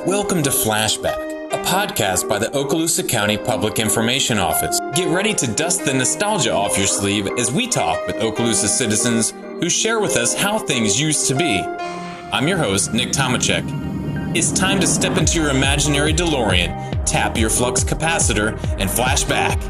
Welcome to FLASHBACK, a podcast by the Okaloosa County Public Information Office. Get ready to dust the nostalgia off your sleeve as we talk with Okaloosa citizens who share with us how things used to be. I'm your host, Nick Tomachek. It's time to step into your imaginary DeLorean, tap your flux capacitor, and flash back.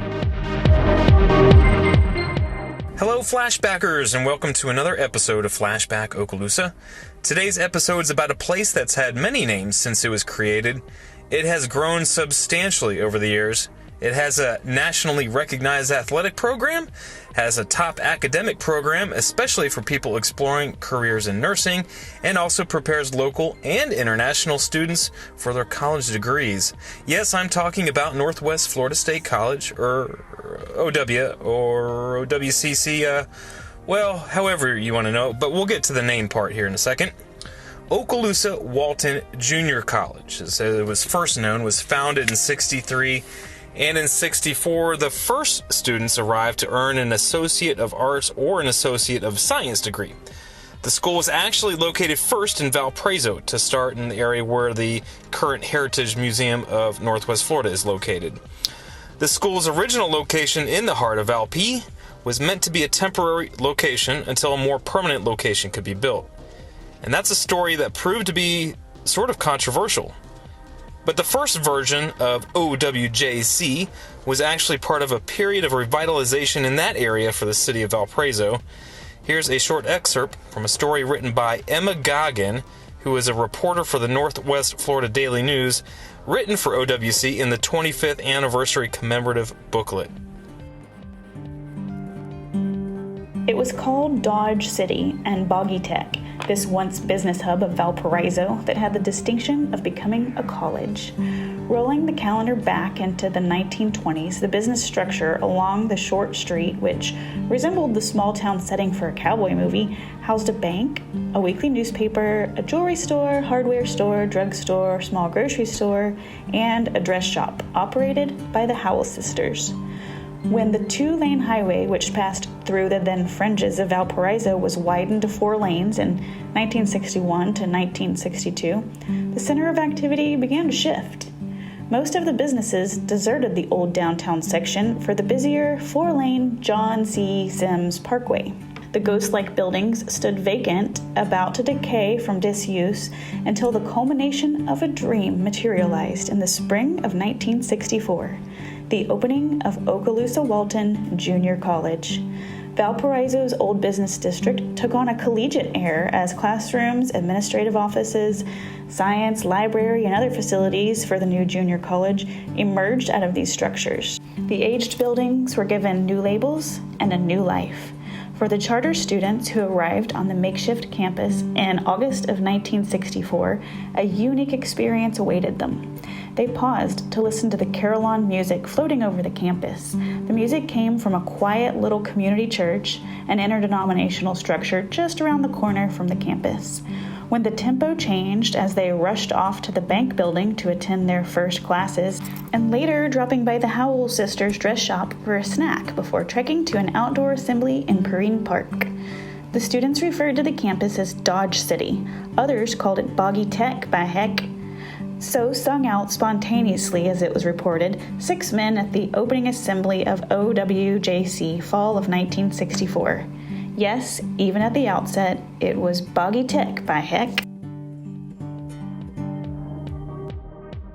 Hello, Flashbackers, and welcome to another episode of Flashback Okaloosa. Today's episode is about a place that's had many names since it was created. It has grown substantially over the years. It has a nationally recognized athletic program, has a top academic program, especially for people exploring careers in nursing, and also prepares local and international students for their college degrees. Yes, I'm talking about Northwest Florida State College, or OW, or OWCC, well, however you want to know, but we'll get to the name part here in a second. Okaloosa Walton Junior College, as it was first known, was founded in '63, and in '64, the first students arrived to earn an Associate of Arts or an Associate of Science degree. The school was actually located first in Valparaiso to start in the area where the current Heritage Museum of Northwest Florida is located. The school's original location in the heart of Valpo was meant to be a temporary location until a more permanent location could be built. And that's a story that proved to be sort of controversial. But the first version of OWJC was actually part of a period of revitalization in that area for the city of Valparaiso. Here's a short excerpt from a story written by Emma Goggin, who is a reporter for the Northwest Florida Daily News, written for OWC in the 25th anniversary commemorative booklet. It was called Dodge City and Boggy Tech, this once business hub of Valparaiso that had the distinction of becoming a college. Rolling the calendar back into the 1920s, the business structure along the short street, which resembled the small town setting for a cowboy movie, housed a bank, a weekly newspaper, a jewelry store, hardware store, drugstore, small grocery store, and a dress shop operated by the Howell sisters. When the two-lane highway, which passed through the then fringes of Valparaiso, was widened to 4 lanes in 1961 to 1962, the center of activity began to shift. Most of the businesses deserted the old downtown section for the busier 4-lane John C. Sims Parkway. The ghost-like buildings stood vacant, about to decay from disuse, until the culmination of a dream materialized in the spring of 1964. The opening of Okaloosa Walton Junior College. Valparaiso's old business district took on a collegiate air as classrooms, administrative offices, science, library, and other facilities for the new junior college emerged out of these structures. The aged buildings were given new labels and a new life. For the charter students who arrived on the makeshift campus in August of 1964, a unique experience awaited them. They paused to listen to the carillon music floating over the campus. The music came from a quiet little community church, an interdenominational structure just around the corner from the campus. When the tempo changed as they rushed off to the bank building to attend their first classes, and later dropping by the Howell sisters' dress shop for a snack before trekking to an outdoor assembly in Perrine Park. The students referred to the campus as Dodge City. Others called it Boggy Tech by heck. So sung out spontaneously as it was reported, 6 men at the opening assembly of OWJC fall of 1964. Yes, even at the outset, it was Boggy Tech by heck.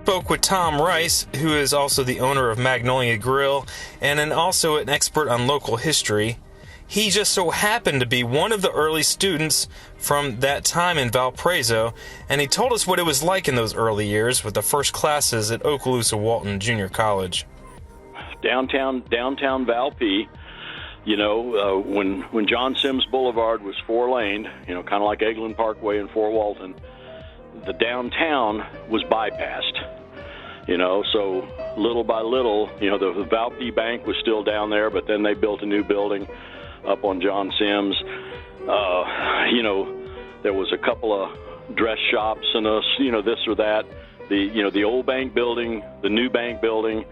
Spoke with Tom Rice, who is also the owner of Magnolia Grill and also an expert on local history. He just so happened to be one of the early students from that time in Valparaiso, and he told us what it was like in those early years with the first classes at Okaloosa Walton Junior College. Downtown Valpo, when John Sims Boulevard was 4-laned, kind of like Eglin Parkway in Fort Walton, the downtown was bypassed. So little by little, the Valpo Bank was still down there, but then they built a new building up on John Sims. There was a couple of dress shops and this or that. The old bank building, the new bank building.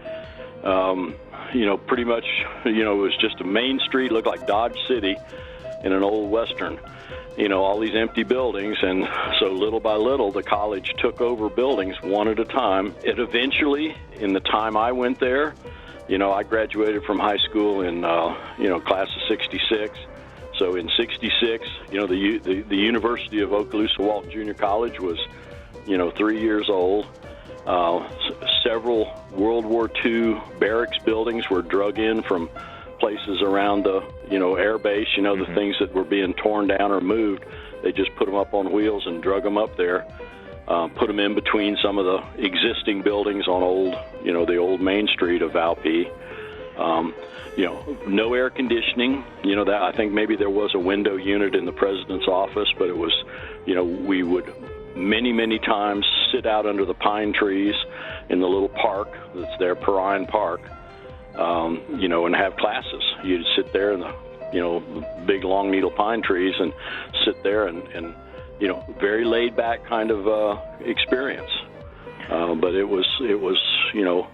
Pretty much, it was just a main street, looked like Dodge City. in an old Western. All these empty buildings, and so little by little, the college took over buildings one at a time. It eventually, in the time I went there, I graduated from high school in, class of 66. So in 66, the University of Okaloosa Walton Junior College was, 3 years old. Several World War II barracks buildings were drug in from places around the, air base, the things that were being torn down or moved. They just put them up on wheels and drug them up there, put them in between some of the existing buildings on the old Main Street of Valpy. No air conditioning, that I think maybe there was a window unit in the president's office, but it was, we would many times sit out under the pine trees in the little park that's there, Perrine Park, and have classes. You'd sit there in the, big long needle pine trees and sit there and very laid back kind of experience. But it was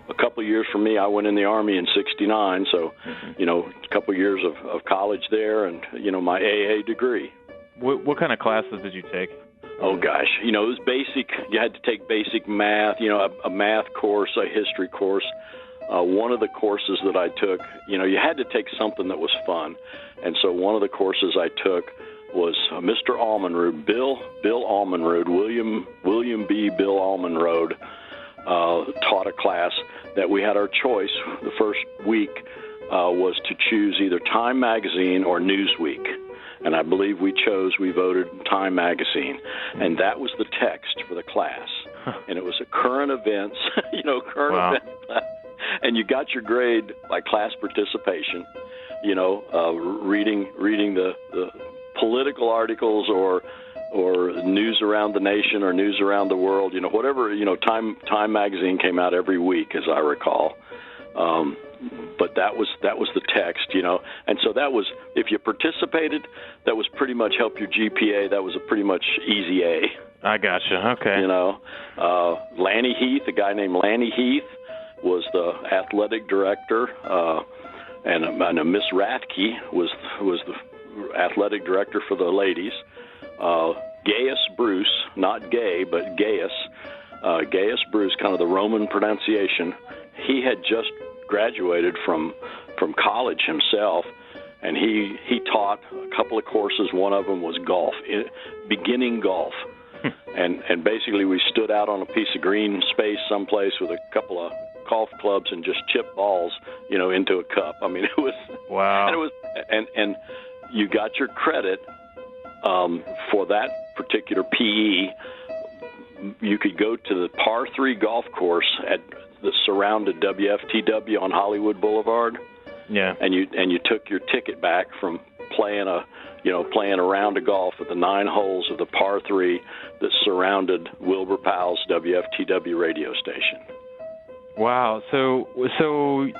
a couple of years for me. I went in the Army in '69, so a couple of years of college there, and my AA degree. What kind of classes did you take? Oh gosh, it was basic. You had to take basic math, a math course, a history course. One of the courses that I took, you had to take something that was fun, and so one of the courses I took was Mr. Almanrode, Bill Almanrode, William B. Bill Almanrode taught a class that we had our choice. The first week was to choose either Time Magazine or Newsweek. And I believe we voted Time Magazine. And that was the text for the class. And it was a current events, event. And you got your grade by class participation, reading the political articles or news around the nation or news around the world, whatever, Time Magazine came out every week, as I recall. But that was the text, and so that was, if you participated, that was pretty much help your GPA. That was a pretty much easy A. I gotcha. Okay. Lanny Heath, a guy named Lanny Heath, was the athletic director, and Miss Rathke was the athletic director for the ladies. Gaius Bruce, not gay, but Gaius Bruce, kind of the Roman pronunciation. He had just graduated from college himself, and he taught a couple of courses. One of them was golf, beginning golf. And basically we stood out on a piece of green space someplace with a couple of golf clubs and just chip balls, into a cup. I mean, it was wow. And it was and you got your credit for that particular PE. You could go to the par 3 golf course that surrounded WFTW on Hollywood Boulevard. Yeah. And you took your ticket back from playing a round of golf at the 9 holes of the par 3 that surrounded Wilbur Powell's WFTW radio station. Wow. So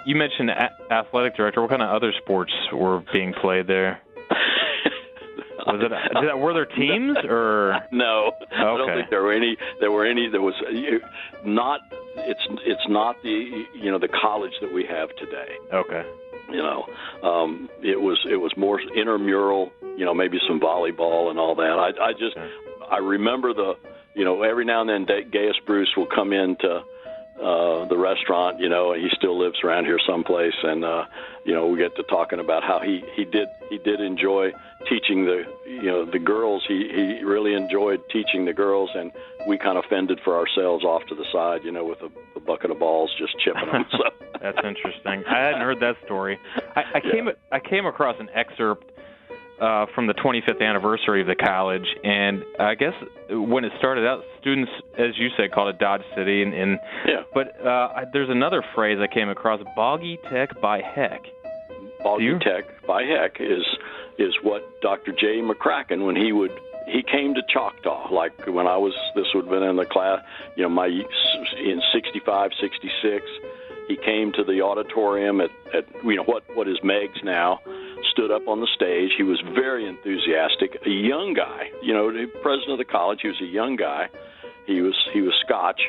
you mentioned athletic director. What kind of other sports were being played there? Were there teams or no? Okay. I don't think there were any. There was not. It's not the college that we have today. Okay. It was more intramural. Maybe some volleyball and all that. I remember every now and then Gaius Bruce will come into the restaurant, and he still lives around here someplace, and we get to talking about how he did enjoy teaching the girls. He really enjoyed teaching the girls, and we kind of fended for ourselves off to the side, with a bucket of balls, just chipping them. So. That's interesting. I hadn't heard that story. I came across an excerpt from the 25th anniversary of the college, and I guess when it started out, students, as you said, called it Dodge City, but there's another phrase I came across: Boggy Tech by heck. Boggy Tech by heck is what Dr. J. McCracken, when he came to Choctaw, like when this would have been in the class, in 65, 66, he came to the auditorium at what is Meg's now, stood up on the stage. He was very enthusiastic, a young guy, the president of the college. He was a young guy. He was Scotch.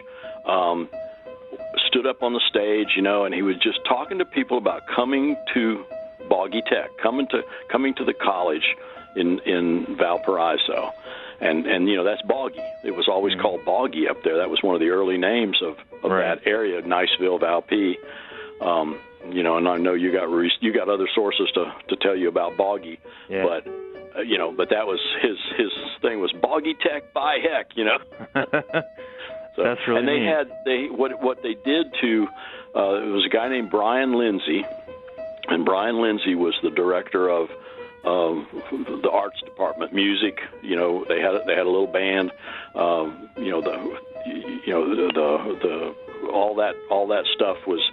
Stood up on the stage, and he was just talking to people about coming to Boggy Tech, coming to the college, in Valparaiso. And you know, that's Boggy. It was always called Boggy up there. That was one of the early names of that area, Niceville, Valpy. You know, and I know you got other sources to tell you about Boggy, but you know, but that was his thing was Boggy Tech by heck, you know. So, that's really neat. What they did to it was a guy named Brian Lindsay, and Brian Lindsay was the director of the arts department, music. You know, they had a little band. You know, the all that stuff was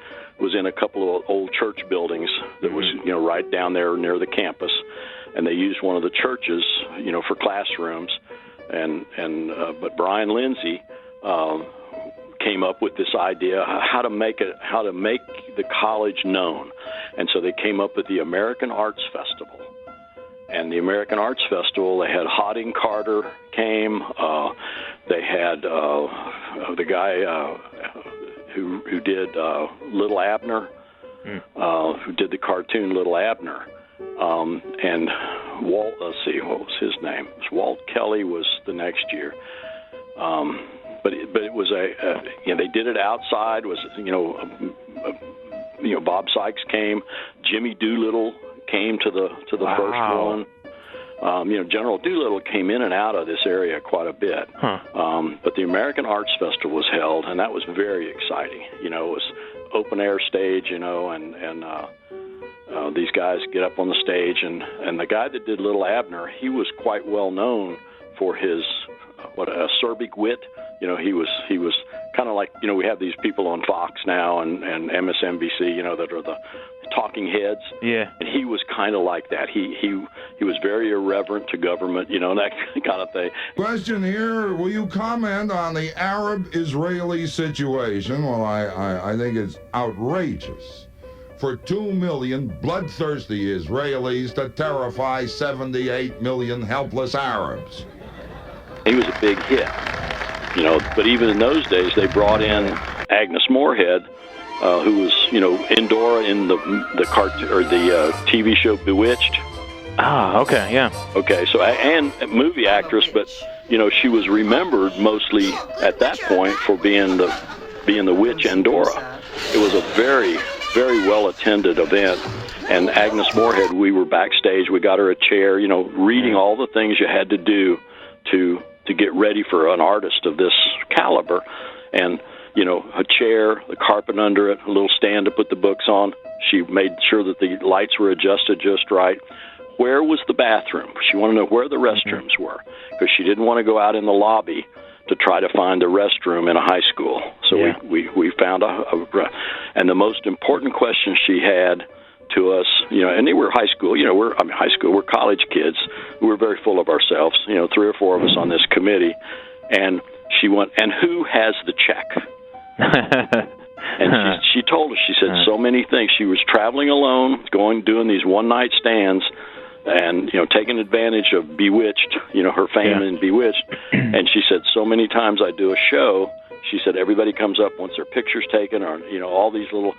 in a couple of old church buildings that was, you know, right down there near the campus, and they used one of the churches, you know, for classrooms, but Brian Lindsay came up with this idea how to make the college known, and so they came up with the American Arts Festival. And the American Arts Festival, they had Hodding Carter came. They had the guy who did Little Abner, who did the cartoon Little Abner. And Walt, let's see, what was his name? It was Walt Kelly was the next year. But it was you know, they did it outside. Was you know, Bob Sykes came. Jimmy Doolittle came to the first one. You know, General Doolittle came in and out of this area quite a bit. But the American Arts Festival was held, and that was very exciting. You know, it was open air stage, you know, and these guys get up on the stage, and the guy that did Little Abner, he was quite well known for his acerbic wit. You know, he was kind of like, you know, we have these people on Fox now and MSNBC, you know, that are the talking heads. Yeah. And he was kind of like that. He was very irreverent to government, you know, that kind of thing. Question here, will you comment on the Arab-Israeli situation? Well, I think it's outrageous for 2 million bloodthirsty Israelis to terrify 78 million helpless Arabs. He was a big hit, you know, but even in those days, they brought in Agnes Moorehead, who was, you know, Endora in the TV show Bewitched. Ah, okay, yeah. Okay, so, and a movie actress, but, you know, she was remembered mostly at that point for being the witch Endora. It was a very, very well-attended event, and Agnes Moorehead, we were backstage, we got her a chair, you know, reading all the things you had to do to get ready for an artist of this caliber, and, you know, a chair, the carpet under it, a little stand to put the books on. She made sure that the lights were adjusted just right. Where was the bathroom? She wanted to know where the restrooms were, because she didn't want to go out in the lobby to try to find a restroom in a high school. So we found and the most important question she had to us, you know, and they were high school, you know, we're college kids. We were very full of ourselves, you know, 3 or 4 of us on this committee. And she went, and who has the check? And she told us, she said so many things. She was traveling alone, doing these one-night stands, and, you know, taking advantage of Bewitched, you know, her fame in Bewitched. And she said, so many times I do a show, she said, everybody comes up, wants their pictures taken, or, you know, all these little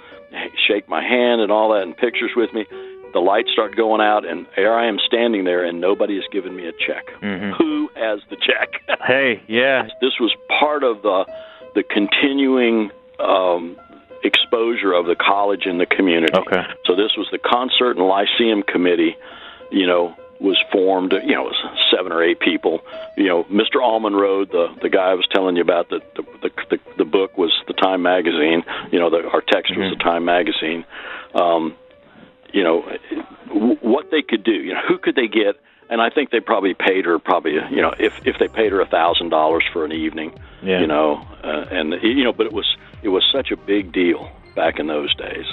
shake my hand and all that, and pictures with me. The lights start going out, and there I am standing there, and nobody has given me a check. Who has the check? Hey, yeah. This was part of the continuing exposure of the college in the community. Okay. So this was the Concert and Lyceum Committee, you know, was formed, you know, it was 7 or 8 people. You know, Mr. Almond Road, the guy I was telling you about, the book was the Time magazine. You know, our text was the Time magazine. You know, what they could do, you know, who could they get? And I think they probably paid her you know, if they paid her $1,000 for an evening, you know, and, you know, but it was such a big deal back in those days.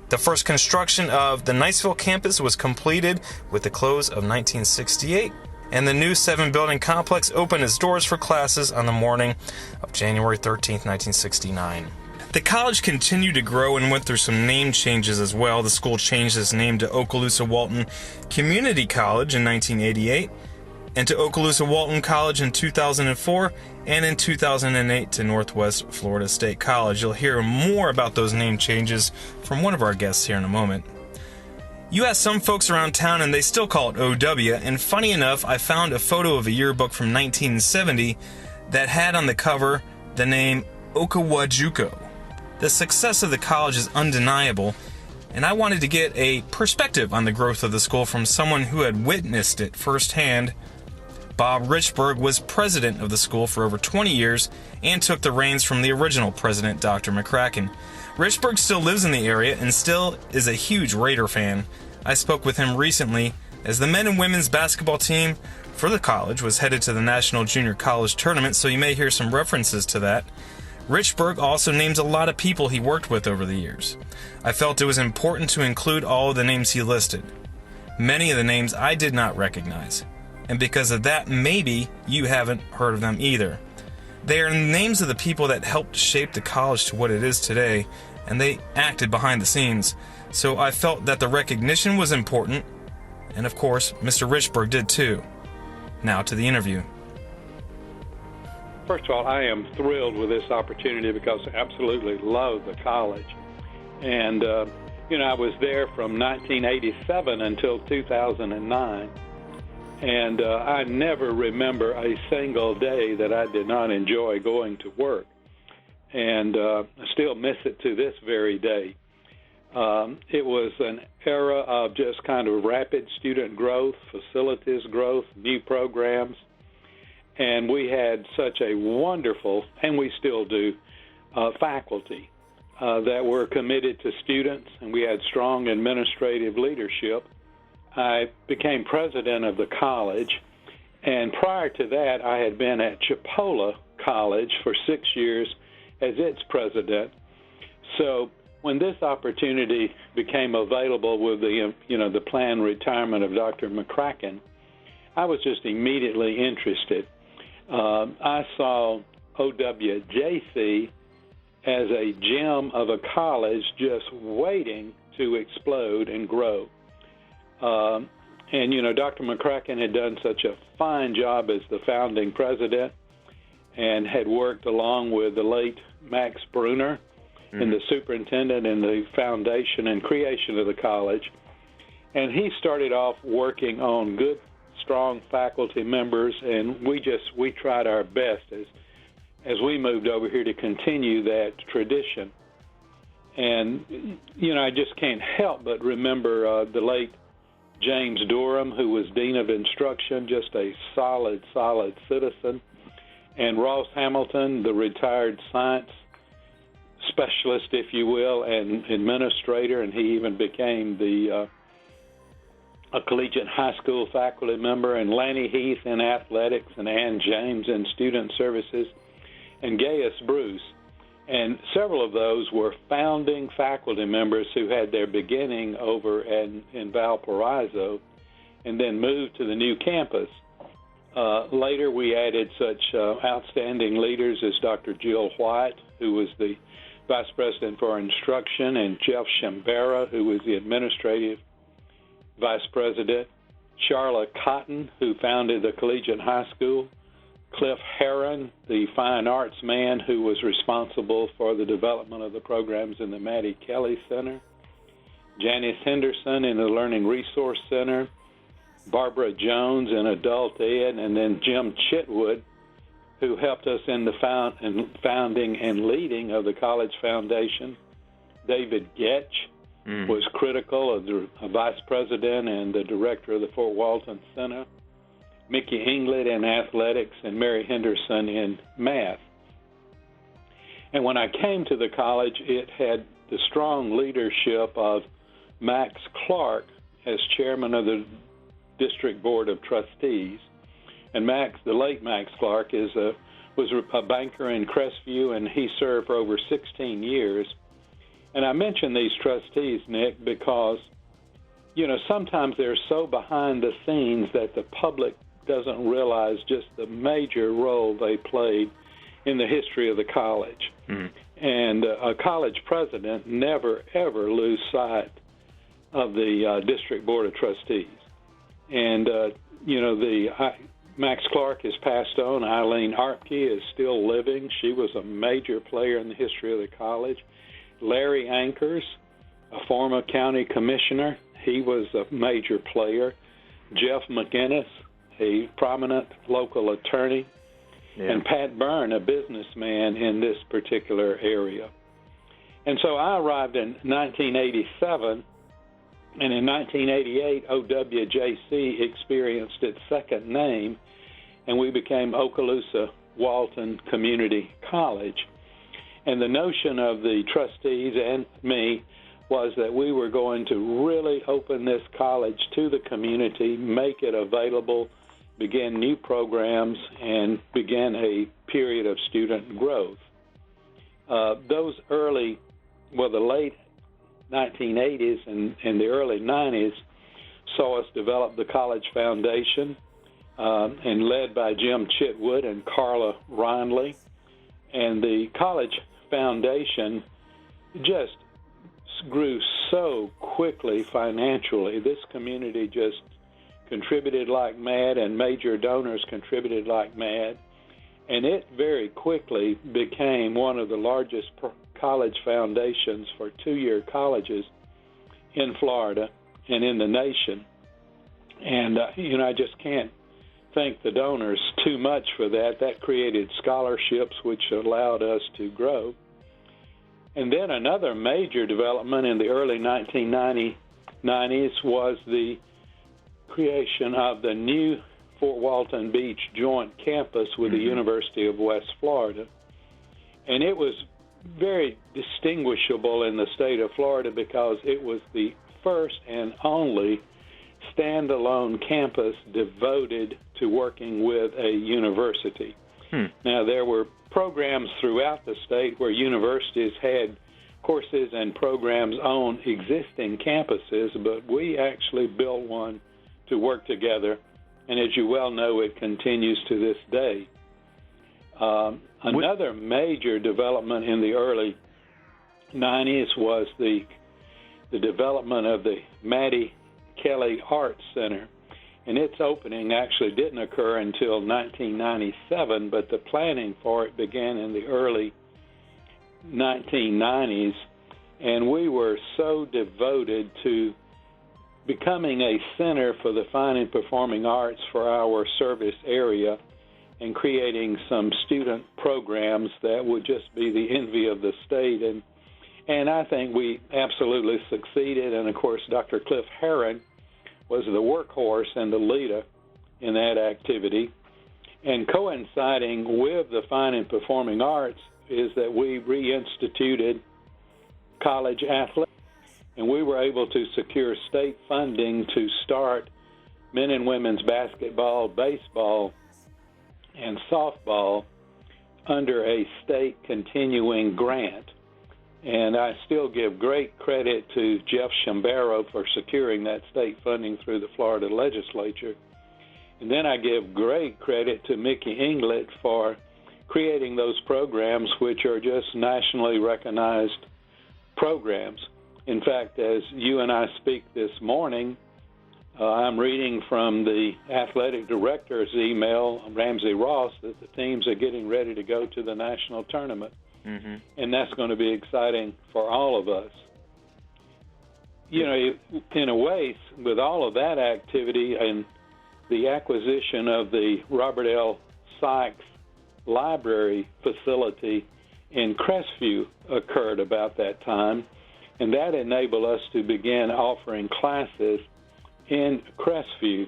The first construction of the Niceville campus was completed with the close of 1968, and the new 7-building complex opened its doors for classes on the morning of January 13th, 1969. The college continued to grow and went through some name changes as well. The school changed its name to Okaloosa Walton Community College in 1988, and to Okaloosa Walton College in 2004, and in 2008 to Northwest Florida State College. You'll hear more about those name changes from one of our guests here in a moment. You ask some folks around town and they still call it OW, and funny enough, I found a photo of a yearbook from 1970 that had on the cover the name Okawajuko. The success of the college is undeniable, and I wanted to get a perspective on the growth of the school from someone who had witnessed it firsthand. Bob Richburg was president of the school for over 20 years and took the reins from the original president, Dr. McCracken. Richburg still lives in the area and still is a huge Raider fan. I spoke with him recently as the men and women's basketball team for the college was headed to the National Junior College Tournament, so you may hear some references to that. Richburg also names a lot of people he worked with over the years. I felt it was important to include all of the names he listed. Many of the names I did not recognize, and because of that, maybe you haven't heard of them either. They are names of the people that helped shape the college to what it is today, and they acted behind the scenes. So I felt that the recognition was important, and of course, Mr. Richburg did too. Now to the interview. First of all, I am thrilled with this opportunity because I absolutely love the college. And, I was there from 1987 until 2009. And I never remember a single day that I did not enjoy going to work. And I still miss it to this very day. It was an era of just kind of rapid student growth, facilities growth, new programs. And we had such a wonderful, and we still do, faculty that were committed to students, and we had strong administrative leadership. I became president of the college, and prior to that, I had been at Chipola College for 6 years as its president. So when this opportunity became available with the planned retirement of Dr. McCracken, I was just immediately interested. I saw OWJC as a gem of a college just waiting to explode and grow. Dr. McCracken had done such a fine job as the founding president and had worked along with the late Max Bruner and the superintendent in the foundation and creation of the college. And he started off working on good, strong faculty members, and we tried our best as we moved over here to continue that tradition. And, I just can't help but remember the late James Durham, who was Dean of Instruction, just a solid citizen, and Ross Hamilton, the retired science specialist, if you will, and administrator, and he even became a collegiate high school faculty member, and Lanny Heath in athletics, and Ann James in student services, and Gaius Bruce. And several of those were founding faculty members who had their beginning over in Valparaiso and then moved to the new campus. Later, we added such outstanding leaders as Dr. Jill White, who was the Vice President for Instruction, and Jeff Shambara, who was the Administrative Vice President, Charlotte Cotton, who founded the Collegiate High School, Cliff Heron, the fine arts man who was responsible for the development of the programs in the Maddie Kelly Center, Janice Henderson in the Learning Resource Center, Barbara Jones in Adult Ed, and then Jim Chitwood, who helped us in the founding and leading of the College Foundation. David Getch was critical of the vice president and the director of the Fort Walton Center, Mickey England in athletics, and Mary Henderson in math. And when I came to the college, it had the strong leadership of Max Clark as chairman of the District Board of Trustees. And Max, the late Max Clark, was a banker in Crestview, and he served for over 16 years. And I mention these trustees, Nick, because, sometimes they're so behind the scenes that the public doesn't realize just the major role they played in the history of the college. And a college president never, ever lose sight of the District Board of Trustees. And, Max Clark has passed on. Eileen Arpke is still living. She was a major player in the history of the college. Larry Ankers, a former county commissioner, he was a major player. Jeff McInnes, a prominent local attorney, and Pat Byrne, a businessman in this particular area. And so I arrived in 1987, and in 1988, OWJC experienced its second name, and we became Okaloosa Walton Community College. And the notion of the trustees and me was that we were going to really open this college to the community, make it available, begin new programs, and begin a period of student growth. Those early, the late 1980s and the early 90s saw us develop the College Foundation, and led by Jim Chitwood and Carla Rindley. And the College Foundation just grew so quickly financially. This community just contributed like mad, and major donors contributed like mad. And it very quickly became one of the largest college foundations for two-year colleges in Florida and in the nation. And, I just can't thank the donors too much for that. That created scholarships, which allowed us to grow. And then another major development in the early 1990s was the creation of the new Fort Walton Beach joint campus with the University of West Florida. And it was very distinguishable in the state of Florida because it was the first and only standalone campus devoted to working with a university. Now, there were programs throughout the state where universities had courses and programs on existing campuses, but we actually built one to work together, and as you well know, it continues to this day. Another major development in the early 90s was the development of the Maddie Kelly Arts Center, and its opening actually didn't occur until 1997, but the planning for it began in the early 1990s, and we were so devoted to becoming a center for the fine and performing arts for our service area and creating some student programs that would just be the envy of the state. And I think we absolutely succeeded. And, of course, Dr. Cliff Herron was the workhorse and the leader in that activity. And coinciding with the fine and performing arts is that we reinstituted college athletics, and we were able to secure state funding to start men and women's basketball, baseball, and softball under a state continuing grant. And I still give great credit to Jeff Shambaro for securing that state funding through the Florida legislature. And then I give great credit to Mickey Inglet for creating those programs, which are just nationally recognized programs. In fact, as you and I speak this morning, I'm reading from the athletic director's email, Ramsey Ross, that the teams are getting ready to go to the national tournament. And that's going to be exciting for all of us. You know, in a way, with all of that activity and the acquisition of the Robert L. Sykes Library facility in Crestview occurred about that time, and that enabled us to begin offering classes in Crestview.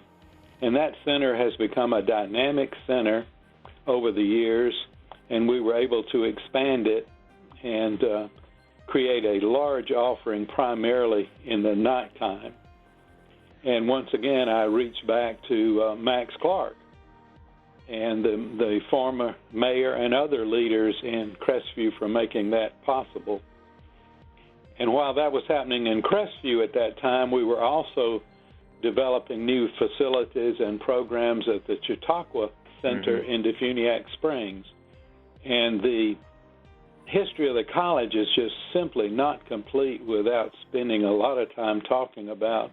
And that center has become a dynamic center over the years, and we were able to expand it and create a large offering primarily in the nighttime. And once again, I reach back to Max Clark and the former mayor and other leaders in Crestview for making that possible. And while that was happening in Crestview at that time, we were also developing new facilities and programs at the Chautauqua Center in Defuniak Springs. And the history of the college is just simply not complete without spending a lot of time talking about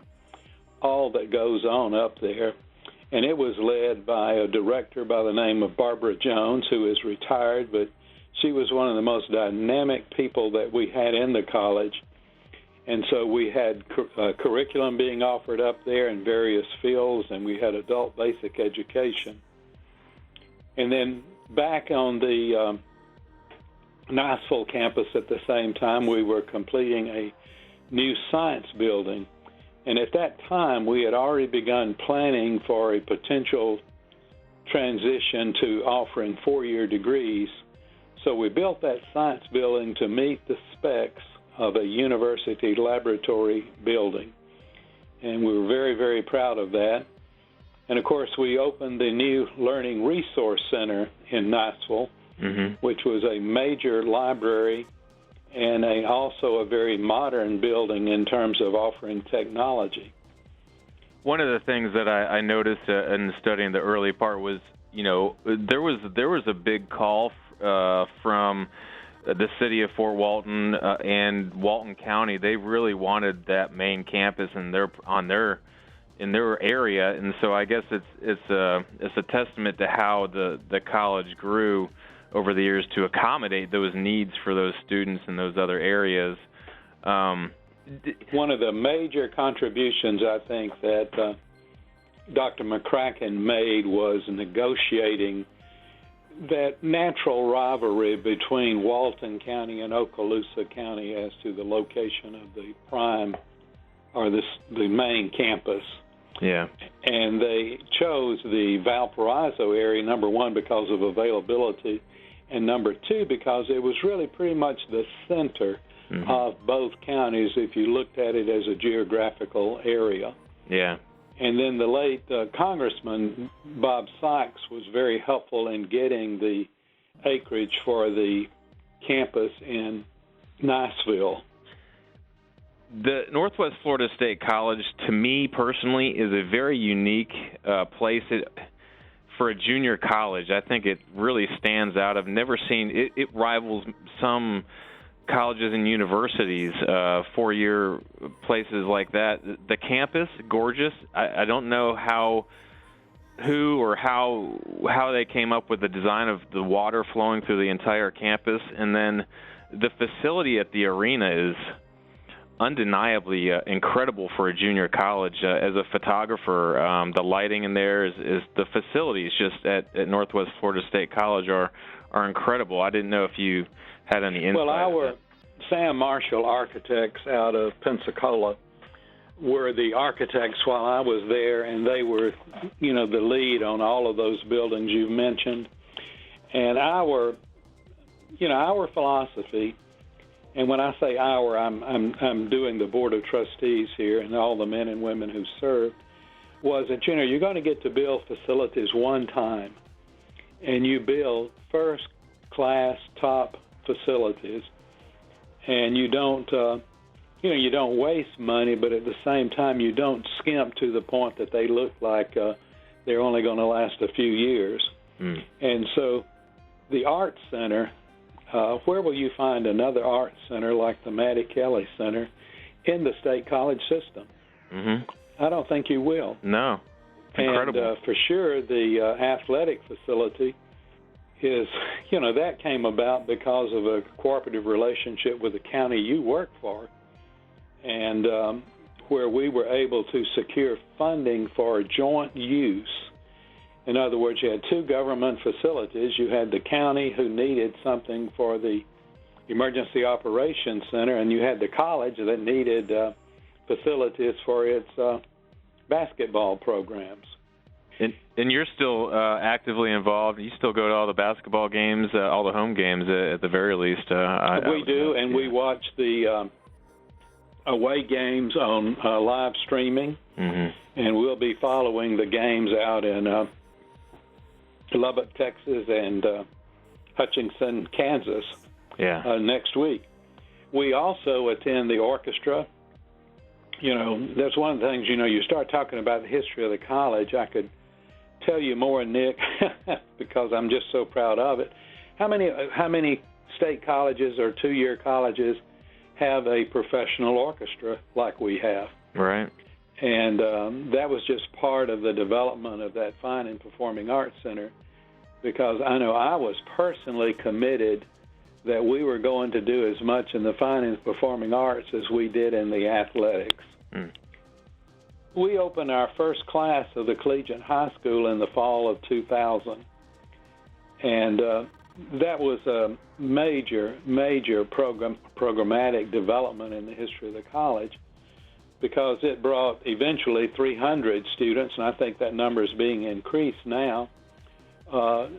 all that goes on up there. And it was led by a director by the name of Barbara Jones, who is retired, but she was one of the most dynamic people that we had in the college. And so we had curriculum being offered up there in various fields, and we had adult basic education. And then back on the Niceville campus at the same time, we were completing a new science building. And at that time, we had already begun planning for a potential transition to offering 4-year degrees. So we built that science building to meet the specs of a university laboratory building. And we were very, very proud of that. And, of course, we opened the new Learning Resource Center in Niceville, which was a major library and also a very modern building in terms of offering technology. One of the things that I noticed in studying the early part was, there was a big call from the city of Fort Walton and Walton County. They really wanted that main campus in their area, and so I guess it's a testament to how the college grew over the years to accommodate those needs for those students in those other areas. One of the major contributions I think that Dr. McCracken made was negotiating that natural rivalry between Walton County and Okaloosa County as to the location of the prime or the main campus. Yeah. And they chose the Valparaiso area, number one, because of availability, and number two, because it was really pretty much the center of both counties if you looked at it as a geographical area. Yeah. And then the late Congressman Bob Sykes was very helpful in getting the acreage for the campus in Niceville. The Northwest Florida State College, to me personally, is a very unique place for a junior college. I think it really stands out. I've never seen it rivals some colleges and universities, 4-year places like that. The campus, gorgeous. I don't know how they came up with the design of the water flowing through the entire campus, and then the facility at the arena is undeniably incredible for a junior college. As a photographer, the lighting in there is the facilities just at Northwest Florida State College are incredible. I didn't know if you had any insight. Well, our Sam Marshall architects out of Pensacola were the architects while I was there, and they were, the lead on all of those buildings you've mentioned. And our philosophy, and when I say our, I'm doing the Board of Trustees here and all the men and women who served, was that, you're going to get to build facilities one time, and you build first-class top facilities, and you don't waste money, but at the same time you don't skimp to the point that they look like they're only going to last a few years. And so the Art Center, where will you find another art center like the Maddie Kelly Center in the state college system? I don't think you will. No. Incredible. And for sure the athletic facility is, that came about because of a cooperative relationship with the county you work for, and where we were able to secure funding for joint use. In other words, you had two government facilities. You had the county who needed something for the Emergency Operations Center, and you had the college that needed facilities for its basketball programs. And you're still actively involved. You still go to all the basketball games, all the home games at the very least. We do, and we watch the away games on live streaming, and we'll be following the games out in Lubbock, Texas, and Hutchinson, Kansas next week. We also attend the orchestra. That's one of the things, you start talking about the history of the college. I could tell you more, Nick, because I'm just so proud of it. How many state colleges or 2-year colleges have a professional orchestra like we have? Right. And that was just part of the development of that Fine and Performing Arts Center, because I know I was personally committed that we were going to do as much in the fine and performing arts as we did in the athletics. We opened our first class of the collegiate high school in the fall of 2000. And that was a major programmatic development in the history of the college, because it brought eventually 300 students, and I think that number is being increased now, to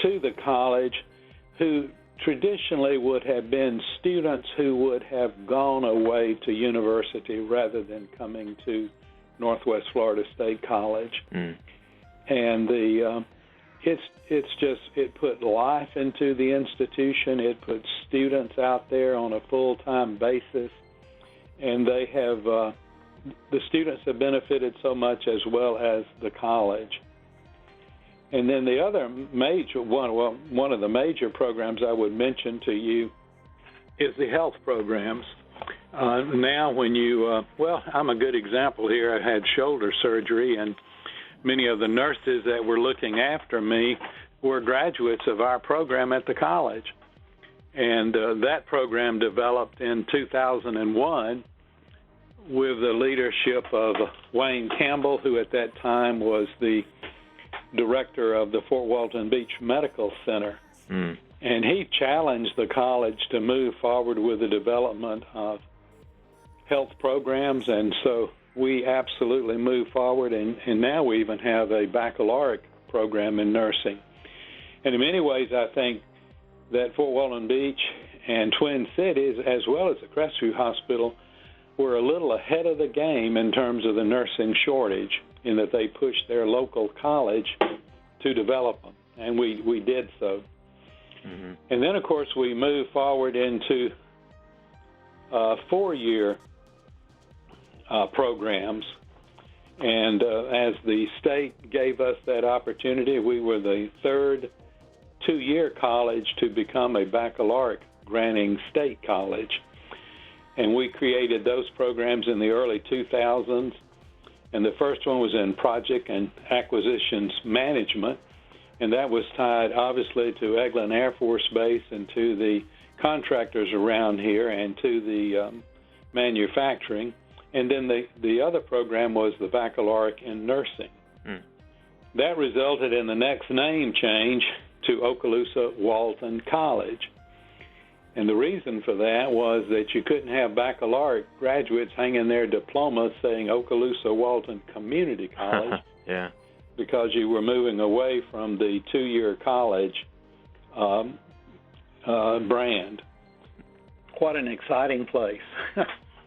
the college, who traditionally would have been students who would have gone away to university rather than coming to Northwest Florida State College. And it put life into the institution. It put students out there on a full-time basis, and they have the students have benefited so much, as well as the college. And then the other major one of the major programs I would mention to you is the health programs. Now when you, I'm a good example here. I had shoulder surgery, and many of the nurses that were looking after me were graduates of our program at the college. And that program developed in 2001 with the leadership of Wayne Campbell, who at that time was the director of the Fort Walton Beach Medical Center. And he challenged the college to move forward with the development of health programs, and so we absolutely moved forward, and now we even have a baccalaureate program in nursing. And in many ways, I think that Fort Walton Beach and Twin Cities, as well as the Crestview Hospital, were a little ahead of the game in terms of the nursing shortage, in that they pushed their local college to develop them, and we did so. And then, of course, we moved forward into 4-year programs, and as the state gave us that opportunity, we were the third 2-year college to become a baccalaureate granting state college. And we created those programs in the early 2000s, and the first one was in project and acquisitions management, and that was tied obviously to Eglin Air Force Base and to the contractors around here and to the manufacturing. And then the other program was the baccalaureate in nursing. That resulted in the next name change to Okaloosa Walton College. And the reason for that was that you couldn't have baccalaureate graduates hanging their diplomas saying Okaloosa Walton Community College, because you were moving away from the 2-year college brand. What an exciting place.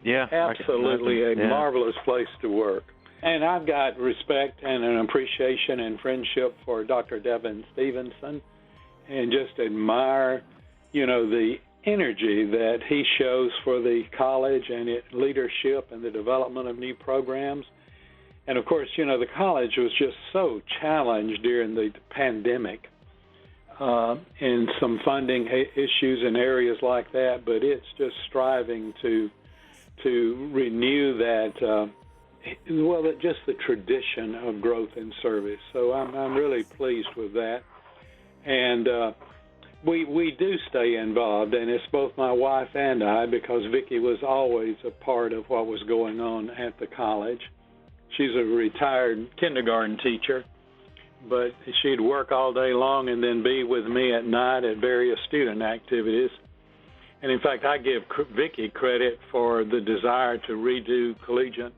Absolutely a marvelous place to work. And I've got respect and an appreciation and friendship for Dr. Devin Stevenson, and just admire, the energy that he shows for the college and its leadership and the development of new programs. And, of course, the college was just so challenged during the pandemic and some funding issues in areas like that, but it's just striving to renew that, just the tradition of growth and service. So I'm really pleased with that. And we do stay involved, and it's both my wife and I, because Vicki was always a part of what was going on at the college. She's a retired kindergarten teacher, but she'd work all day long and then be with me at night at various student activities. And in fact, I give Vicki credit for the desire to redo collegiate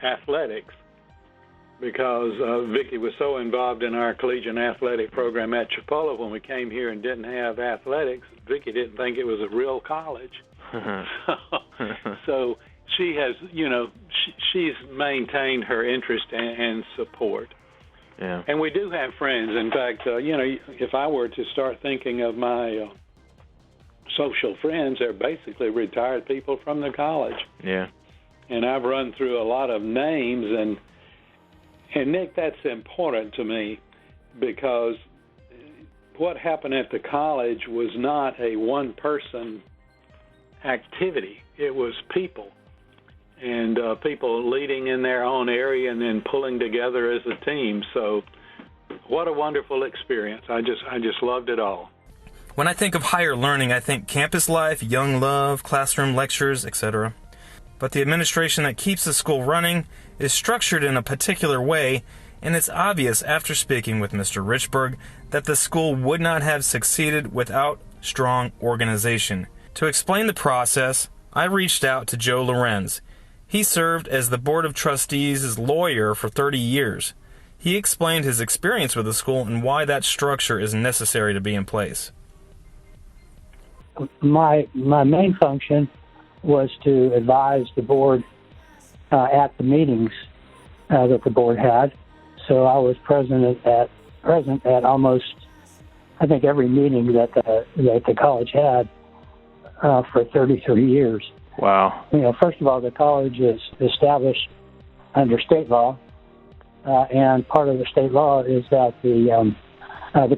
athletics, because Vicki was so involved in our collegiate athletic program at Chipola. When we came here and didn't have athletics, Vicki didn't think it was a real college. So she has, she's maintained her interest and support. And we do have friends. In fact, if I were to start thinking of my social friends, they're basically retired people from the college. And I've run through a lot of names, and Nick, that's important to me, because what happened at the college was not a one-person activity. It was people, and people leading in their own area and then pulling together as a team. So what a wonderful experience. I just loved it all. When I think of higher learning, I think campus life, young love, classroom lectures, etc. But the administration that keeps the school running is structured in a particular way, and it's obvious after speaking with Mr. Richburg that the school would not have succeeded without strong organization. To explain the process, I reached out to Joe Lorenz. He served as the Board of Trustees' lawyer for 30 years. He explained his experience with the school and why that structure is necessary to be in place. My main function was to advise the board at the meetings that the board had. So I was present at almost, I think, every meeting that the college had for 33 years. Wow. First of all, the college is established under state law, and part of the state law is that the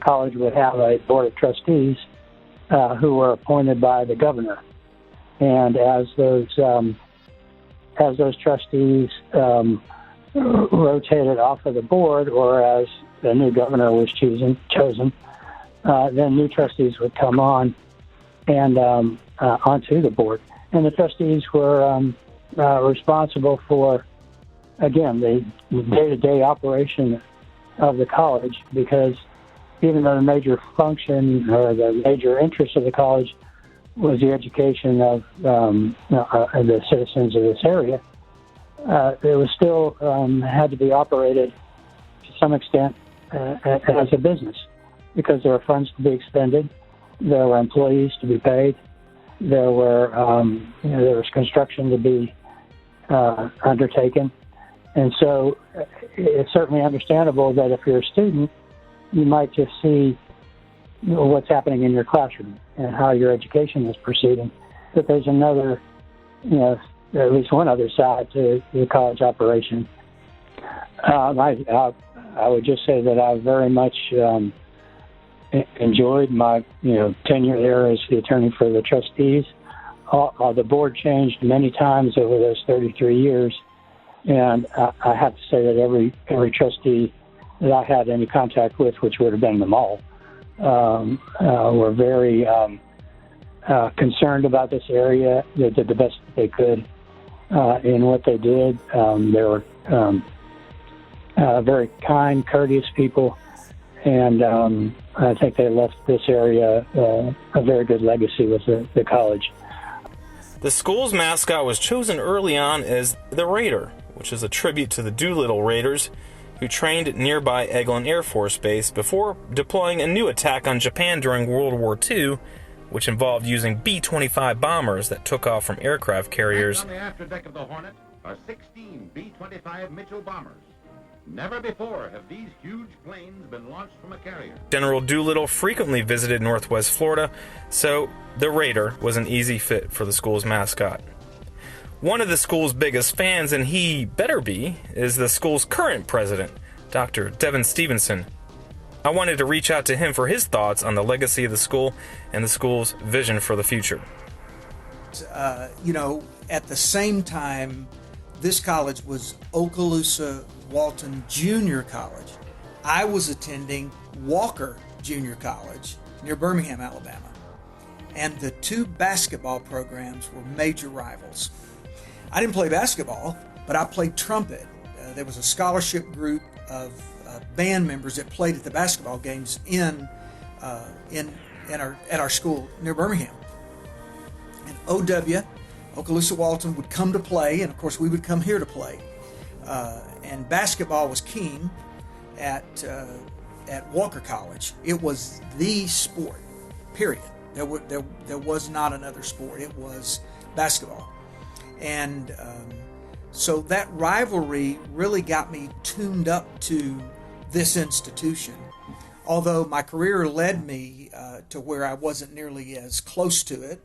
college would have a board of trustees who were appointed by the governor. And as those trustees rotated off of the board, or as the new governor was chosen, then new trustees would come on and onto the board. And the trustees were responsible for, again, the day-to-day operation of the college, because even though the major function or the major interest of the college was the education of the citizens of this area, it was still had to be operated to some extent as a business, because there were funds to be expended, there were employees to be paid, there was construction to be undertaken, and so it's certainly understandable that if you're a student, you might just see what's happening in your classroom and how your education is proceeding. But there's another, at least one other side to the college operation. I would just say that I very much enjoyed my tenure there as the attorney for the trustees. The board changed many times over those 33 years, and I have to say that every trustee that I had any contact with, which would have been them all, were very concerned about this area. They did the best that they could in what they did. They were very kind, courteous people, and I think they left this area a very good legacy with the college. The school's mascot was chosen early on as the Raider, which is a tribute to the Doolittle Raiders, who trained at nearby Eglin Air Force Base before deploying a new attack on Japan during World War II, which involved using B-25 bombers that took off from aircraft carriers. On the afterdeck of the Hornet are 16 B-25 Mitchell bombers. Never before have these huge planes been launched from a carrier. General Doolittle frequently visited Northwest Florida, so the Raider was an easy fit for the school's mascot. One of the school's biggest fans, and he better be, is the school's current president, Dr. Devin Stevenson. I wanted to reach out to him for his thoughts on the legacy of the school and the school's vision for the future. At the same time, this college was Okaloosa Walton Junior College. I was attending Walker Junior College near Birmingham, Alabama. And the two basketball programs were major rivals. I didn't play basketball, but I played trumpet. There was a scholarship group of band members that played at the basketball games at our school near Birmingham. And Okaloosa Walton would come to play, and of course we would come here to play. And basketball was king at Walker College. It was the sport, period. There was not another sport. It was basketball. And so that rivalry really got me tuned up to this institution. Although my career led me to where I wasn't nearly as close to it,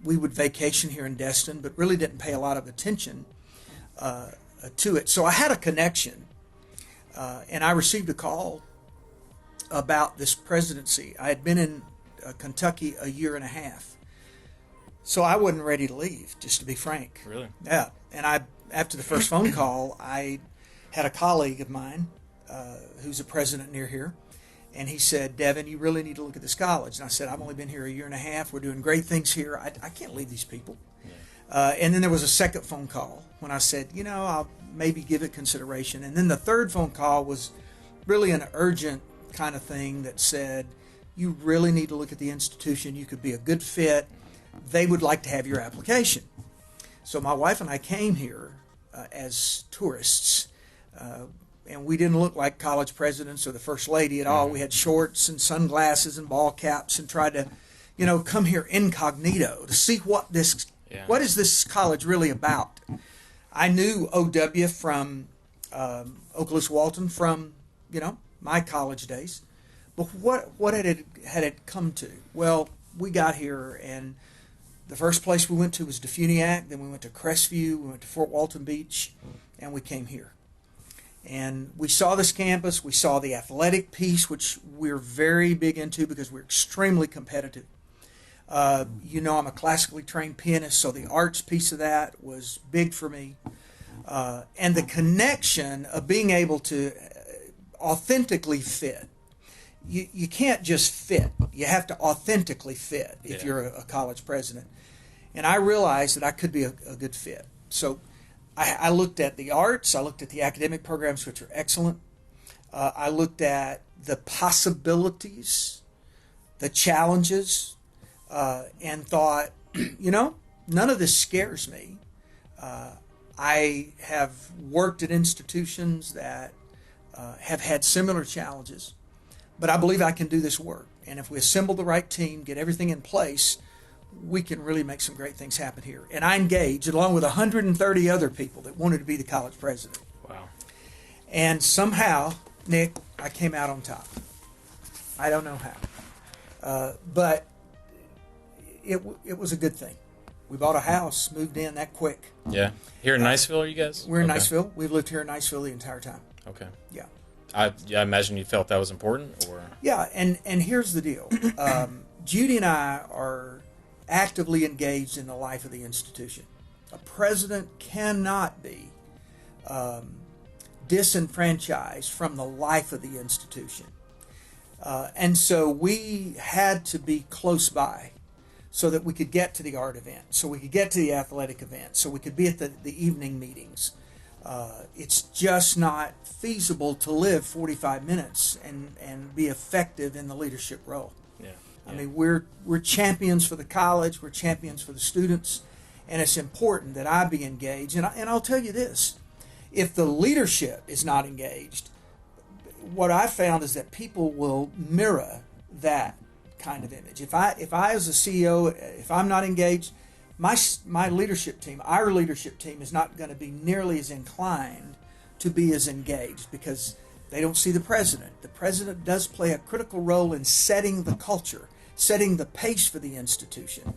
we would vacation here in Destin, but really didn't pay a lot of attention to it. So I had a connection, and I received a call about this presidency. I had been in Kentucky a year and a half. So I wasn't ready to leave, just to be frank. Really? Yeah. And after the first phone call, I had a colleague of mine who's a president near here, And he said, Devin, you really need to look at this college. And I said, I've only been here a year and a half. We're doing great things here. I can't leave these people. And then there was a second phone call when I said, I'll maybe give it consideration. And then the third phone call was really an urgent kind of thing that said, you really need to look at the institution. You could be a good fit. They would like to have your application. So my wife and I came here as tourists, and we didn't look like college presidents or the first lady at all. We had shorts and sunglasses and ball caps and tried to, come here incognito to see what is this college really about. I knew OW from Okaloosa Walton from, my college days. But what had it come to? Well, we got here, and the first place we went to was Defuniak. Then we went to Crestview. We went to Fort Walton Beach, and we came here. And we saw this campus. We saw the athletic piece, which we're very big into because we're extremely competitive. I'm a classically trained pianist, so the arts piece of that was big for me. And the connection of being able to authentically fit. You can't just fit. You have to authentically fit if you're a college president. And I realized that I could be a good fit. So I looked at the arts. I looked at the academic programs, which are excellent. I looked at the possibilities, the challenges, and thought, none of this scares me. I have worked at institutions that have had similar challenges, but I believe I can do this work. And if we assemble the right team, get everything in place, we can really make some great things happen here. And I engaged along with 130 other people that wanted to be the college president. Wow. And somehow, Nick, I came out on top. I don't know how. But it was a good thing. We bought a house, moved in that quick. Yeah. Here in Niceville, are you guys? We're in Niceville. We've lived here in Niceville the entire time. Okay. Yeah. I imagine you felt that was important, or? Yeah, and here's the deal. Judy and I are actively engaged in the life of the institution. A president cannot be disenfranchised from the life of the institution. And so we had to be close by so that we could get to the art event, so we could get to the athletic event, so we could be at the evening meetings. It's just not feasible to live 45 minutes and be effective in the leadership role. Yeah. I mean, we're champions for the college, we're champions for the students, and it's important that I be engaged. And I'll tell you this, if the leadership is not engaged, what I found is that people will mirror that kind of image. If I as a CEO, if I'm not engaged, my leadership team, our leadership team is not going to be nearly as inclined to be as engaged because they don't see the president. The president does play a critical role in setting the culture, setting the pace for the institution.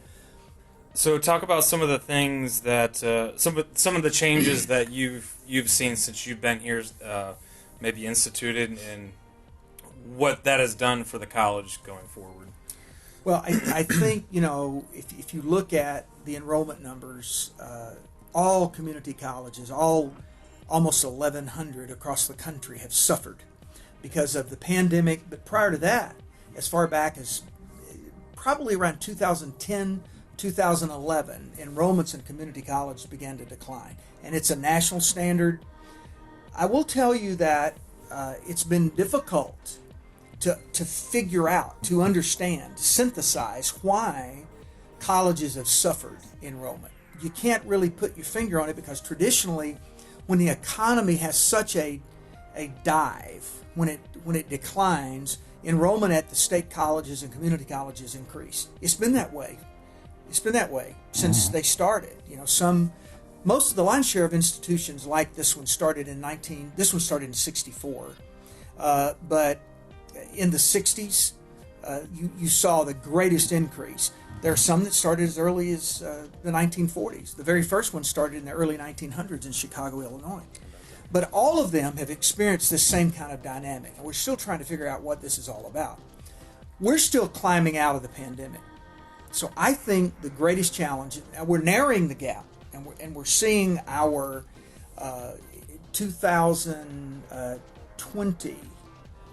So talk about some of the things that some of the changes that you've seen since you've been here, maybe instituted, and what that has done for the college going forward. Well, I think, if you look at the enrollment numbers, all community colleges, almost 1,100 across the country have suffered because of the pandemic. But prior to that, as far back as probably around 2010, 2011, enrollments in community colleges began to decline. And it's a national standard. I will tell you that it's been difficult to figure out, to understand, to synthesize why colleges have suffered enrollment. You can't really put your finger on it because traditionally, when the economy has such a dive, when it declines, enrollment at the state colleges and community colleges increase. It's been that way. It's been that way since they started. Most of the lion's share of institutions like this one started in 64, but in the 60s, you saw the greatest increase. There are some that started as early as the 1940s. The very first one started in the early 1900s in Chicago, Illinois. But all of them have experienced this same kind of dynamic, and we're still trying to figure out what this is all about. We're still climbing out of the pandemic. So I think the greatest challenge, we're narrowing the gap, and we're seeing our 2020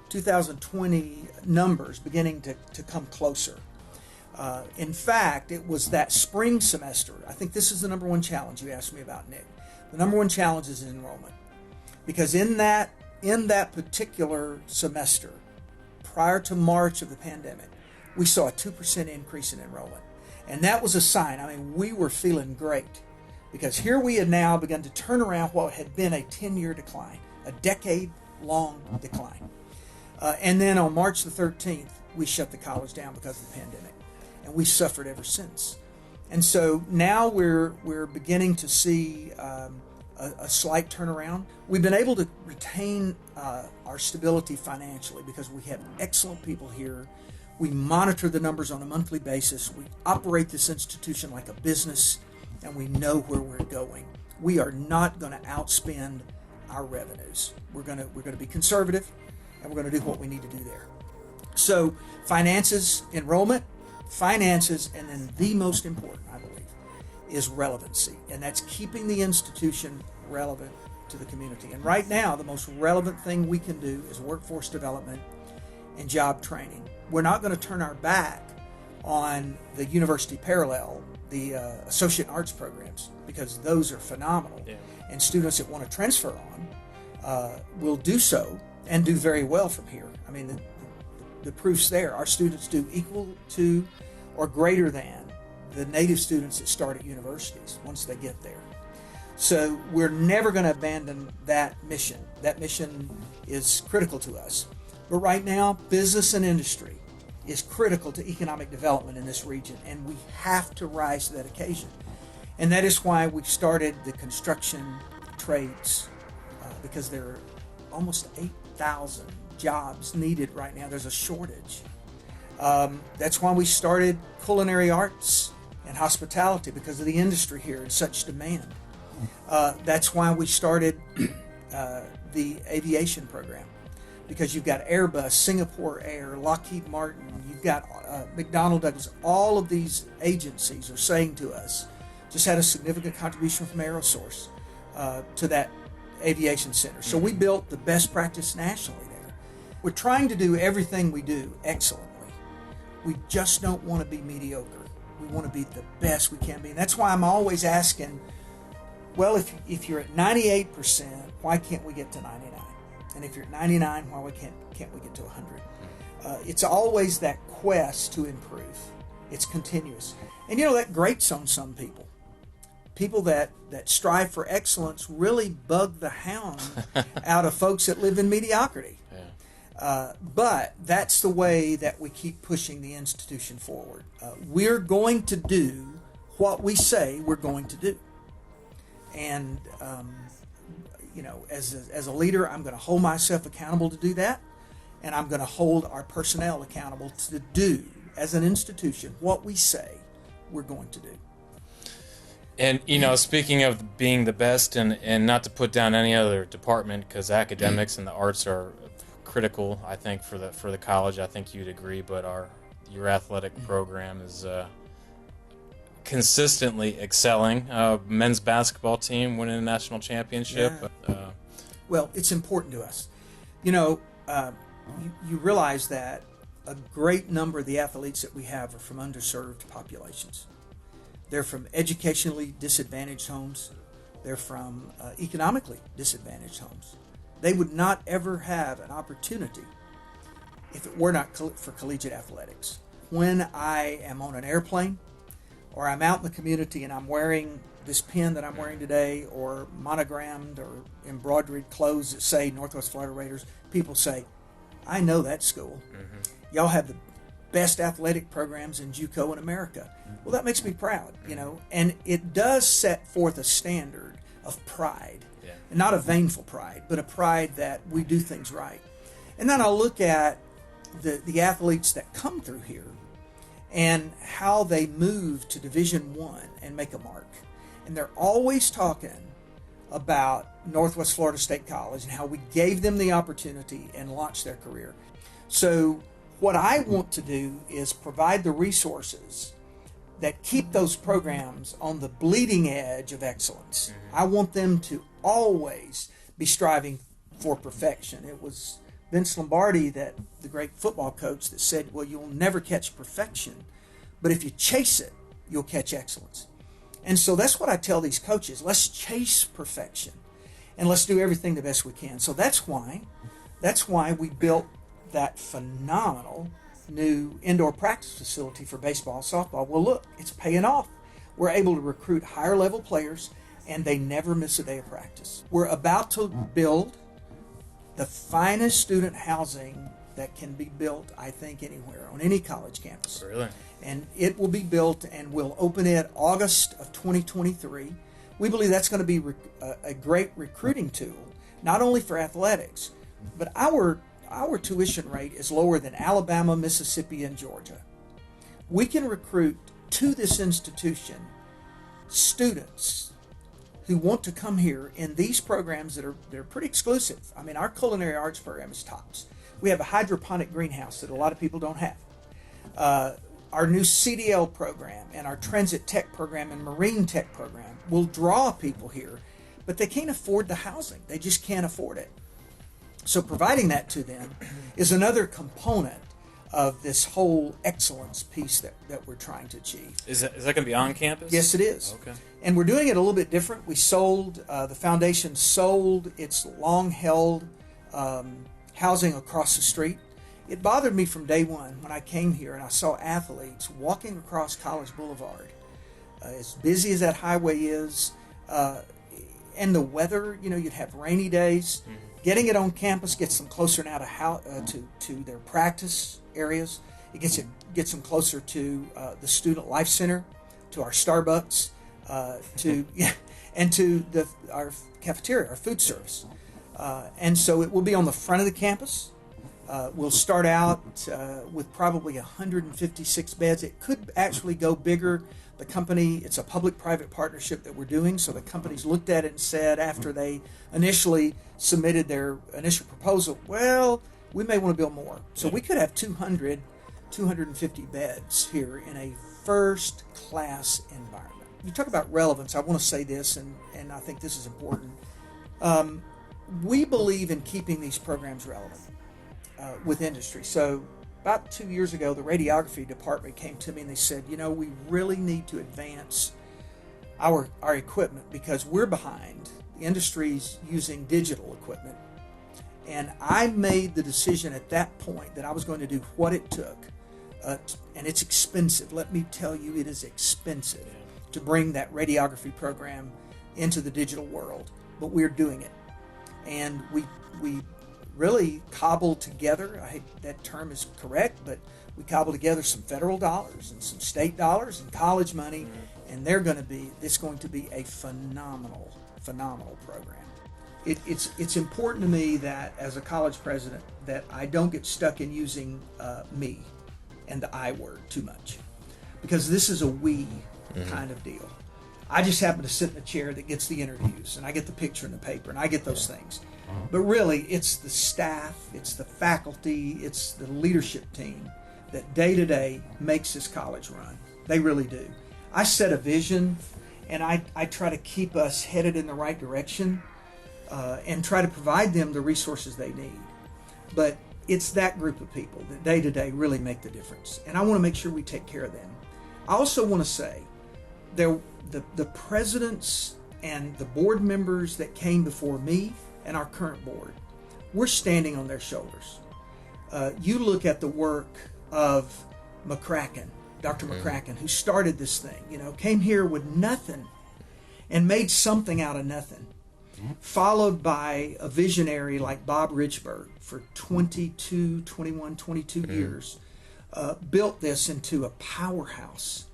2020 numbers beginning to come closer. In fact, it was that spring semester. I think this is the number one challenge you asked me about, Nick. The number one challenge is enrollment. Because in that particular semester, prior to March of the pandemic, we saw a 2% increase in enrollment. And that was a sign. I mean, we were feeling great because here we had now begun to turn around what had been a 10-year decline, a decade-long decline. And then on March the 13th, we shut the college down because of the pandemic. And we suffered ever since. And so now we're beginning to see a slight turnaround. We've been able to retain our stability financially because we have excellent people here. We monitor the numbers on a monthly basis. We operate this institution like a business, and we know where we're going. We are not going to outspend our revenues. We're going to be conservative, and we're going to do what we need to do there. So finances, enrollment, finances, and then the most important, I believe, is relevancy, and that's keeping the institution relevant to the community. And right now, the most relevant thing we can do is workforce development and job training. We're not going to turn our back on the university parallel, the associate in arts programs, because those are phenomenal. Yeah. And students that want to transfer on will do so and do very well from here. I mean, the proof's there. Our students do equal to or greater than the native students that start at universities once they get there. So we're never going to abandon that mission. That mission is critical to us. But right now, business and industry is critical to economic development in this region, and we have to rise to that occasion. And that is why we've started the construction trades, because there are almost 8,000 jobs needed right now. There's a shortage. That's why we started culinary arts and hospitality, because of the industry here in such demand. That's why we started the aviation program, because you've got Airbus, Singapore Air, Lockheed Martin, you've got McDonnell Douglas. All of these agencies are saying to us, just had a significant contribution from Aerosource to that aviation center. So we built the best practice nationally there. We're trying to do everything we do excellently. We just don't want to be mediocre. We want to be the best we can be. And that's why I'm always asking, well, if you're at 98%, why can't we get to 99? And if you're at 99, why can't we get to 100? It's always that quest to improve. It's continuous. And that grates on some people. People that strive for excellence really bug the hound out of folks that live in mediocrity. Yeah. But that's the way that we keep pushing the institution forward. We're going to do what we say we're going to do. And, as a leader, I'm going to hold myself accountable to do that. And I'm going to hold our personnel accountable to do, as an institution, what we say we're going to do. And, speaking of being the best, and not to put down any other department, because academics and the arts are critical, I think, for the college. I think you'd agree, but your athletic program is consistently excelling. Men's basketball team winning a national championship. Yeah. Well, it's important to us. You realize that a great number of the athletes that we have are from underserved populations. They're from educationally disadvantaged homes. They're from economically disadvantaged homes. They would not ever have an opportunity if it were not for collegiate athletics. When I am on an airplane or I'm out in the community and I'm wearing this pin that I'm wearing today, or monogrammed or embroidered clothes that say Northwest Florida Raiders, people say, I know that school. Mm-hmm. Y'all have the best athletic programs in JUCO in America. Well, that makes me proud, and it does set forth a standard of pride, and not a vainful pride, but a pride that we do things right. And then I'll look at the athletes that come through here and how they move to Division I and make a mark. And they're always talking about Northwest Florida State College and how we gave them the opportunity and launched their career. So what I want to do is provide the resources that keep those programs on the bleeding edge of excellence. I want them to always be striving for perfection. It was Vince Lombardi, that the great football coach, that said, well, you'll never catch perfection, but if you chase it, you'll catch excellence. And so that's what I tell these coaches. Let's chase perfection, and let's do everything the best we can. So that's why we built that phenomenal new indoor practice facility for baseball and softball. Well, look, it's paying off. We're able to recruit higher level players, and they never miss a day of practice. We're about to build the finest student housing that can be built, I think, anywhere on any college campus. Really? And it will be built, and we'll open it August of 2023. We believe that's going to be a great recruiting tool, not only for athletics, but our tuition rate is lower than Alabama, Mississippi, and Georgia. We can recruit to this institution students who want to come here in these programs they're pretty exclusive. I mean, our culinary arts program is tops. We have a hydroponic greenhouse that a lot of people don't have. Our new CDL program and our transit tech program and marine tech program will draw people here, but they can't afford the housing. They just can't afford it. So providing that to them is another component of this whole excellence piece that we're trying to achieve. Is that going to be on campus? Yes, it is. Okay. And we're doing it a little bit different. We sold, the foundation sold its long-held housing across the street. It bothered me from day one when I came here and I saw athletes walking across College Boulevard. As busy as that highway is, and the weather, you'd have rainy days. Mm-hmm. Getting it on campus gets them closer now to their practice areas. It gets them closer to the Student Life Center, to our Starbucks, and to our cafeteria, our food service. And so it will be on the front of the campus. We'll start out with probably 156 beds. It could actually go bigger. The company, it's a public-private partnership that we're doing, so the companies looked at it and said, after they initially submitted their initial proposal, well, we may want to build more. So we could have 250 beds here in a first-class environment. You talk about relevance. I want to say this, and I think this is important. We believe in keeping these programs relevant with industry. So about 2 years ago, the radiography department came to me and they said, we really need to advance our equipment because we're behind. The industry's using digital equipment. And I made the decision at that point that I was going to do what it took. And it's expensive. Let me tell you, it is expensive to bring that radiography program into the digital world. But we're doing it. And we really cobbled together, I hate that term is correct, but we cobbled together some federal dollars and some state dollars and college money, and it's going to be a phenomenal program. It's important to me that as a college president that I don't get stuck in using me and the I word too much, because this is a we kind of deal. I just happen to sit in a chair that gets the interviews, and I get the picture in the paper, and I get those things. But really, it's the staff, it's the faculty, it's the leadership team that day to day makes this college run. They really do. I set a vision, and I try to keep us headed in the right direction and try to provide them the resources they need. But it's that group of people that day to day really make the difference. And I want to make sure we take care of them. I also want to say the presidents and the board members that came before me and our current board, we're standing on their shoulders. You look at the work of McCracken, Dr. McCracken, who started this thing, came here with nothing and made something out of nothing, followed by a visionary like Bob Richburg for 22 years, built this into a powerhouse.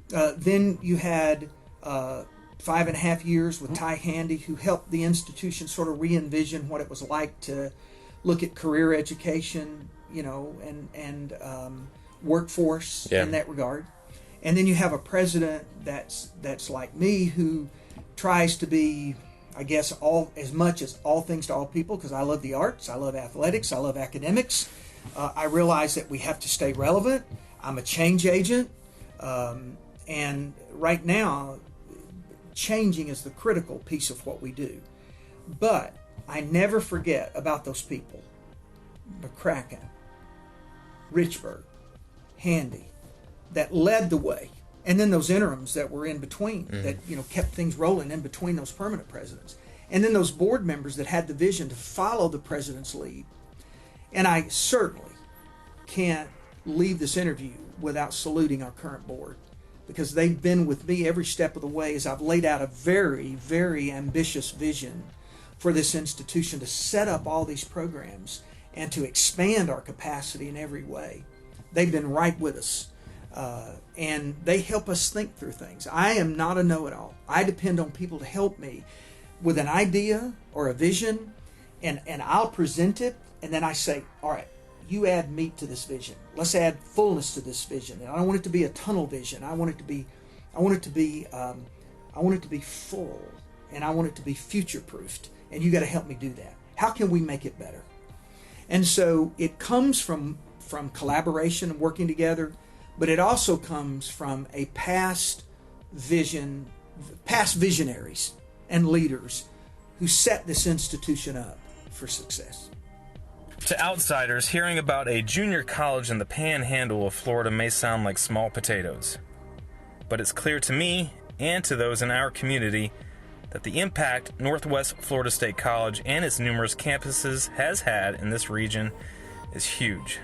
Then you had 5.5 years with Ty Handy, who helped the institution sort of re-envision what it was like to look at career education, and workforce in that regard. And then you have a president that's like me, who tries to be, I guess, as much as all things to all people, because I love the arts, I love athletics, I love academics. I realize that we have to stay relevant. I'm a change agent, and right now, changing is the critical piece of what we do. But I never forget about those people McCracken, Richburg, Handy, that led the way. And then those interims that were in between, that kept things rolling in between those permanent presidents. And then those board members that had the vision to follow the president's lead. And I certainly can't leave this interview without saluting our current board, because they've been with me every step of the way as I've laid out a very, very ambitious vision for this institution to set up all these programs and to expand our capacity in every way. They've been right with us, and they help us think through things. I am not a know-it-all. I depend on people to help me with an idea or a vision, and I'll present it, and then I say, all right, you add meat to this vision. Let's add fullness to this vision. And I don't want it to be a tunnel vision. I want it to be full, and I want it to be future-proofed. And you got to help me do that. How can we make it better? And so it comes from collaboration and working together, but it also comes from a past visionaries and leaders who set this institution up for success. To outsiders, hearing about a junior college in the panhandle of Florida may sound like small potatoes. But it's clear to me and to those in our community that the impact Northwest Florida State College and its numerous campuses has had in this region is huge.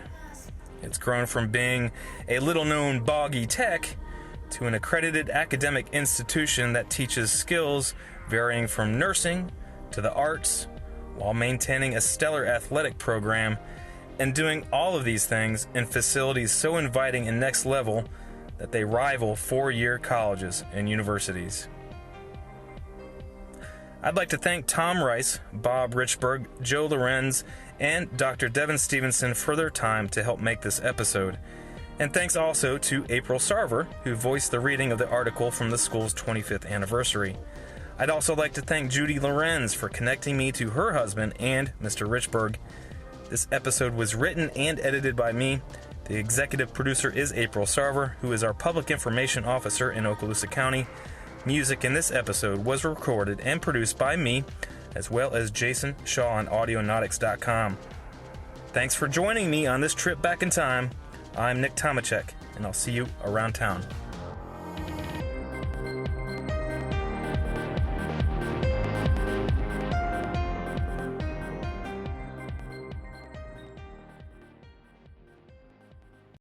It's grown from being a little-known Boggy tech to an accredited academic institution that teaches skills varying from nursing to the arts, while maintaining a stellar athletic program and doing all of these things in facilities so inviting and next level that they rival four-year colleges and universities. I'd like to thank Tom Rice, Bob Richburg, Joe Lorenz, and Dr. Devin Stevenson for their time to help make this episode. And thanks also to April Sarver, who voiced the reading of the article from the school's 25th anniversary. I'd also like to thank Judy Lorenz for connecting me to her husband and Mr. Richburg. This episode was written and edited by me. The executive producer is April Sarver, who is our public information officer in Okaloosa County. Music in this episode was recorded and produced by me, as well as Jason Shaw on Audionautics.com. Thanks for joining me on this trip back in time. I'm Nick Tomachek, and I'll see you around town.